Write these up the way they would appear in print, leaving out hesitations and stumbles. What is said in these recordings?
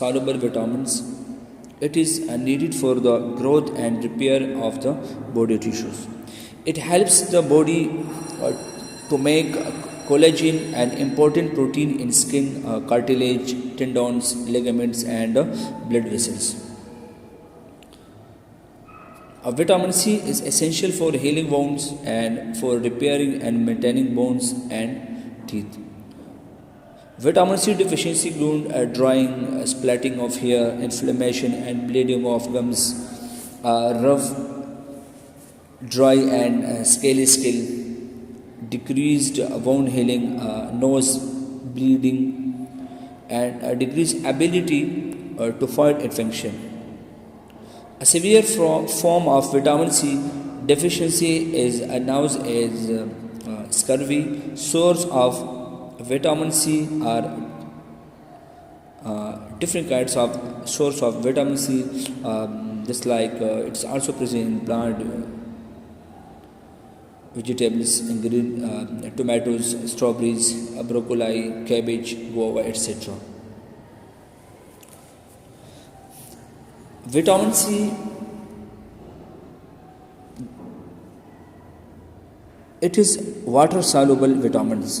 soluble vitamins. It is needed for the growth and repair of the body tissues. It helps the body to make collagen, an important protein in skin, cartilage, tendons, ligaments, and blood vessels. Vitamin C is essential for healing wounds and for repairing and maintaining bones and teeth. Vitamin C deficiency include drying, splitting of hair, inflammation and bleeding of gums, rough, dry and scaly skin, decreased wound healing, nose bleeding, and decreased ability to fight infection. A severe form of vitamin C deficiency is announced as scurvy. Source of vitamin C are different kinds of source of vitamin C, just like it's also present in plant, vegetables, green tomatoes, strawberries, broccoli, cabbage, guava, etc. Vitamin C it is water soluble vitamins.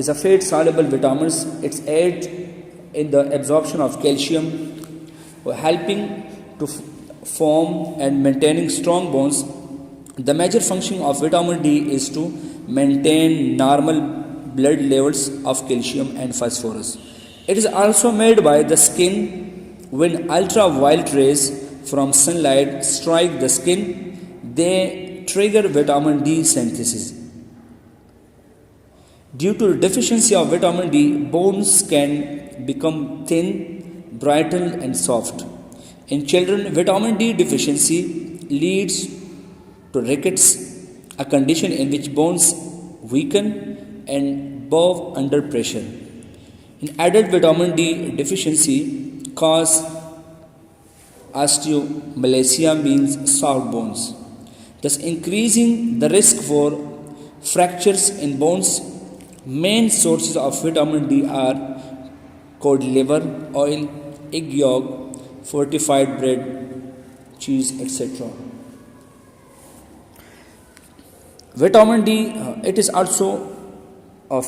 is a fat soluble vitamins. It's aid in the absorption of calcium, helping to form and maintaining strong bones. The major function of vitamin D is to maintain normal blood levels of calcium and phosphorus. It is also made by the skin when ultraviolet rays from sunlight strike the skin. They trigger vitamin D synthesis. Due to deficiency of vitamin D, bones can become thin, brittle, and soft. In children, vitamin D deficiency leads to rickets, a condition in which bones weaken and bow under pressure. In adult, vitamin D deficiency causes osteomalacia, means soft bones, thus increasing the risk for fractures in bones. Main sources of vitamin D are cod liver oil, egg yolk, fortified bread, cheese, etc. Vitamin D it is also a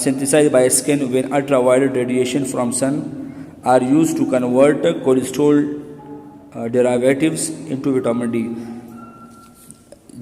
synthesized by skin when ultraviolet radiation from sun are used to convert cholesterol derivatives into vitamin D.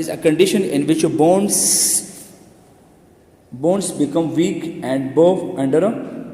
is a condition in which bones become weak and bow under